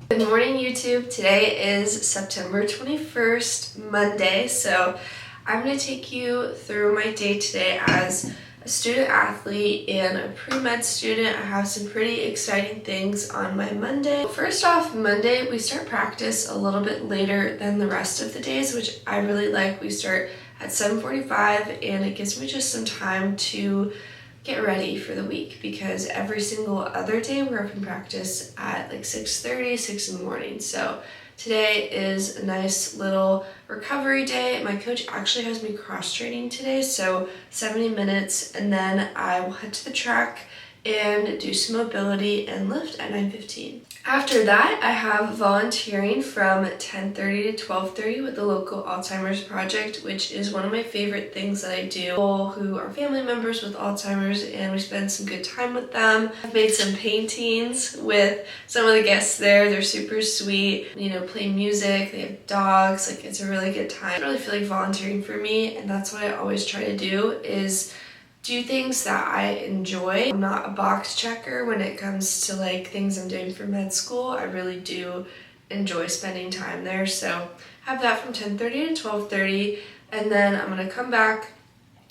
Good morning, YouTube. Today is September 21st, Monday, so I'm going to take you through my day today as a student athlete and a pre-med student. I have some pretty exciting things on my Monday. First off, Monday we start practice a little bit later than the rest of the days, which I really like. We start at 7:45 and it gives me just some time to get ready for the week, because every single other day we're up in practice at like 6:30, 6 in the morning. So today is a nice little recovery day. My coach actually has me cross training today, so 70 minutes, and then I will head to the track and do some mobility and lift at 9:15. After that, I have volunteering from 10:30 to 12:30 with the local Alzheimer's project, which is one of my favorite things that I do. People who are family members with Alzheimer's, and we spend some good time with them. I've made some paintings with some of the guests there. They're super sweet, play music, they have dogs, like it's a really good time. I really feel like volunteering for me, and that's what I always try to do, is do things that I enjoy. I'm not a box checker when it comes to like things I'm doing for med school. I really do enjoy spending time there. So have that from 10:30 to 12:30, and then I'm gonna come back,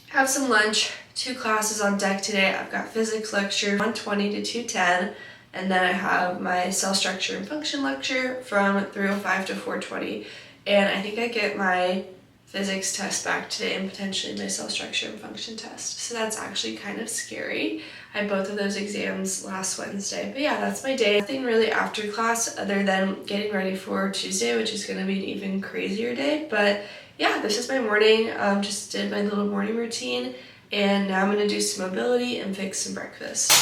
have some lunch, 2 classes on deck today. I've got physics lecture 1:20 to 2:10, and then I have my cell structure and function lecture from 3:05 to 4:20. And I think I get my physics test back today and potentially my cell structure and function test. So that's actually kind of scary. I had both of those exams last Wednesday. But yeah, that's my day. Nothing really after class other than getting ready for Tuesday, which is going to be an even crazier day. But yeah, this is my morning. Just did my little morning routine, and now I'm going to do some mobility and fix some breakfast.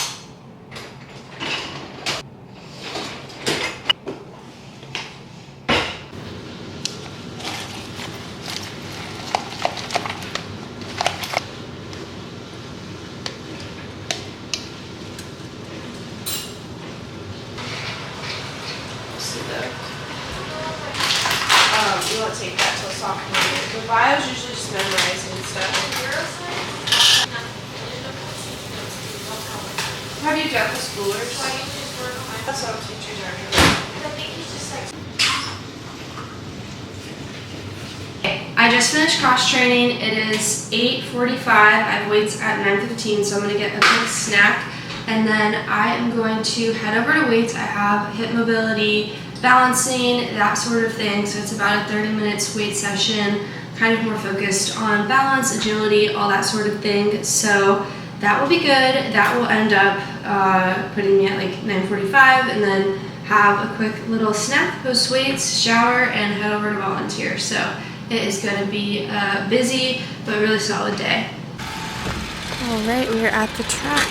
You won't take that till sophomore year. The bio's usually just memorizing stuff. Have you done the schoolers? That's what teachers are doing. I just finished cross training. It is 8:45. I have weights at 9:15, so I'm going to get a quick snack, and then I am going to head over to weights. I have hip mobility, balancing, that sort of thing. So it's about a 30 minutes weight session, kind of more focused on balance, agility, all that sort of thing. So that will be good. That will end up putting me at like 9:45, and then have a quick little snack post weights, shower, and head over to volunteer. So it is going to be a busy but really solid day. All right, we're at the track.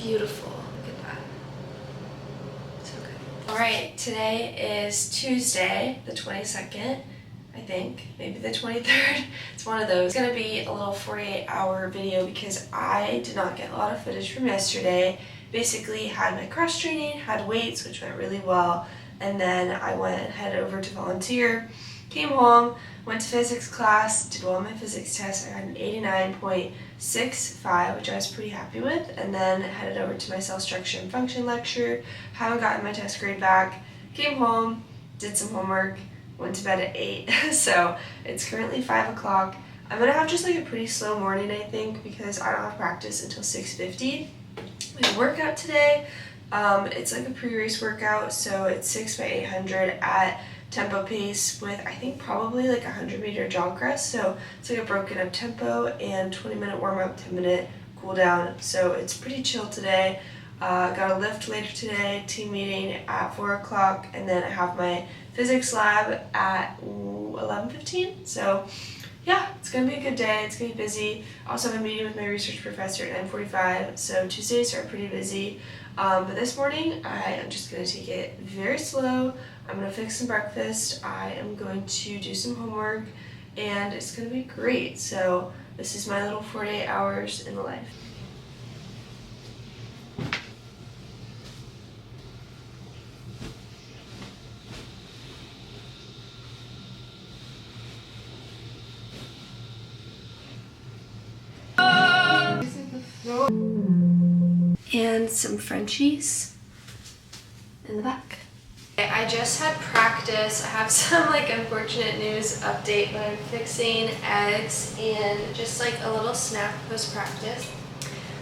Beautiful. Look at that. So good. Alright, today is Tuesday, the 22nd. I think, maybe the 23rd. It's one of those. It's gonna be a little 48-hour video because I did not get a lot of footage from yesterday. Basically had my cross training, had weights, which went really well, and then I went and headed over to volunteer, came home, went to physics class, did well on my physics test. I got an 89.65, which I was pretty happy with, and then headed over to my cell structure and function lecture. Haven't gotten my test grade back. Came home, did some homework, went to bed at 8, so it's currently 5 o'clock. I'm gonna have just like a pretty slow morning, I think, because I don't have practice until 6:50. We have a workout today. It's like a pre-race workout, so it's 6 by 800 at tempo pace with I think probably like a 100-meter jog crest. So it's like a broken up tempo and 20-minute warm-up, 10-minute cool down. So it's pretty chill today. Got a lift later today, team meeting at 4 o'clock, and then I have my physics lab at 11:15. So yeah, it's gonna be a good day. It's gonna be busy. I also have a meeting with my research professor at 9:45, so Tuesdays are pretty busy. But this morning, I am just gonna take it very slow. I'm gonna fix some breakfast. I am going to do some homework, and it's gonna be great. So this is my little 48 hours in the life. And some Frenchies in the back. I just had practice. I have some like unfortunate news update, but I'm fixing eggs and just like a little snack post-practice.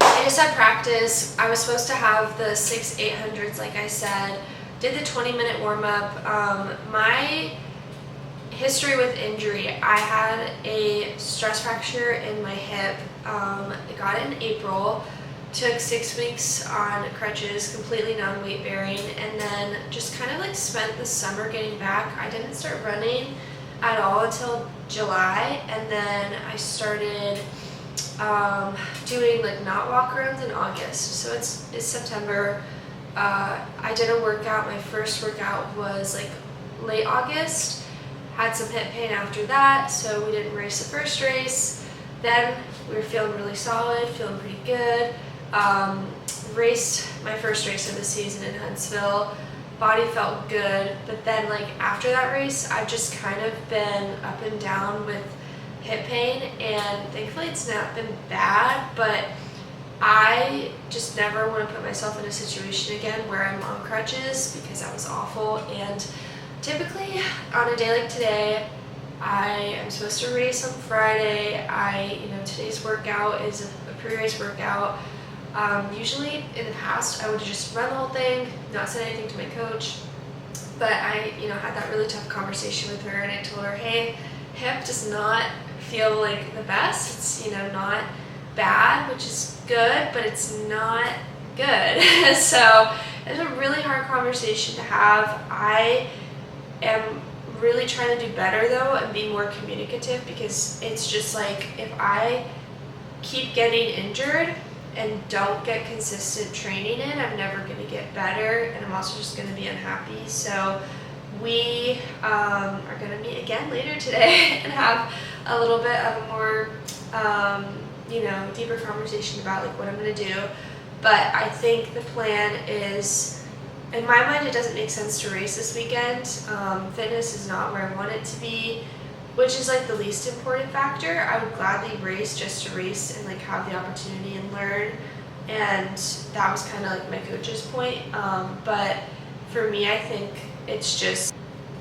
I just had practice. I was supposed to have the 6-800s like I said. Did the 20-minute warm-up. My history with injury, I had a stress fracture in my hip. I got it in April. Took 6 weeks on crutches, completely non-weight bearing, and then just kind of like spent the summer getting back. I didn't start running at all until July, and then I started doing like not walk arounds in August. So it's September. I did a workout. My first workout was like late August. Had some hip pain after that, so we didn't race the first race. Then we were feeling really solid, feeling pretty good. Raced my first race of the season in Huntsville. Body felt good, but then like after that race, I've just kind of been up and down with hip pain, and thankfully it's not been bad, but I just never want to put myself in a situation again where I'm on crutches because that was awful. And typically on a day like today, I am supposed to race on Friday. Today's workout is a pre-race workout. Usually in the past I would just run the whole thing, not say anything to my coach, but I had that really tough conversation with her, and I told her, hey, hip does not feel like the best. It's not bad, which is good, but it's not good. So it was a really hard conversation to have. I am really trying to do better though and be more communicative, because it's just like if I keep getting injured and don't get consistent training in, I'm never going to get better, and I'm also just going to be unhappy. So we are going to meet again later today and have a little bit of a more deeper conversation about like what I'm going to do. But I think the plan is, in my mind, it doesn't make sense to race this weekend. Fitness is not where I want it to be, which is like the least important factor. I would gladly race just to race and like have the opportunity and learn, and that was kind of like my coach's point. But for me, I think it's just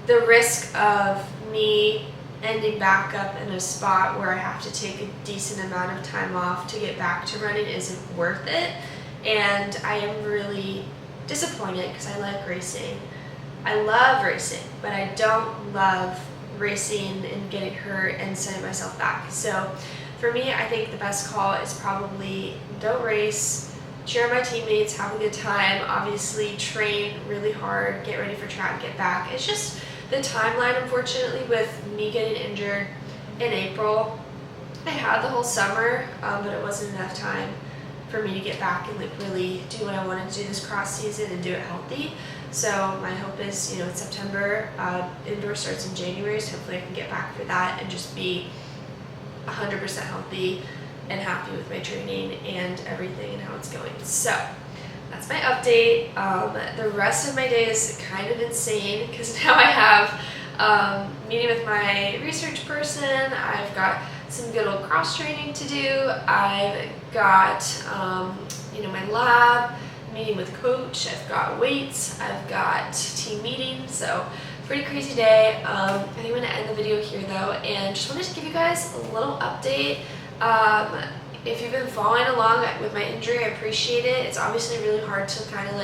the risk of me ending back up in a spot where I have to take a decent amount of time off to get back to running isn't worth it. And I am really disappointed because I like racing. I love racing, but I don't love racing and getting hurt and sending myself back. So for me, I think the best call is probably don't race, cheer on my teammates, have a good time, obviously train really hard, get ready for track, get back. It's just the timeline, unfortunately, with me getting injured in April. I had the whole summer, but it wasn't enough time for me to get back and like really do what I wanted to do this cross season and do it healthy. So my hope is, it's September, indoor starts in January, so hopefully I can get back for that and just be 100% healthy and happy with my training and everything and how it's going. So that's my update. The rest of my day is kind of insane because now I have meeting with my research person. I've got some good old cross training to do. I've got my lab, meeting with coach. I've got weights. I've got team meetings. So pretty crazy day. I think I'm going to end the video here though, and just wanted to give you guys a little update. If you've been following along with my injury, I appreciate it. It's obviously really hard to kind of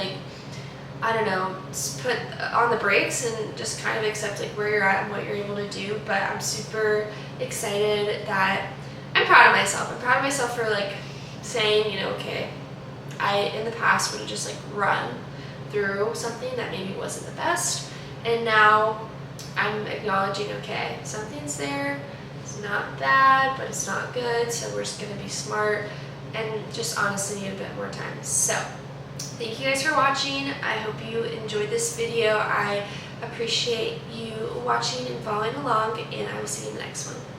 just put on the brakes and just kind of accept where you're at and what you're able to do. But I'm super excited that I'm proud of myself. I'm proud of myself for saying, okay, I in the past would have just run through something that maybe wasn't the best. And now I'm acknowledging, okay, something's there. It's not bad, but it's not good. So we're just going to be smart and just honestly need a bit more time. So thank you guys for watching. I hope you enjoyed this video. I appreciate you watching and following along, and I will see you in the next one.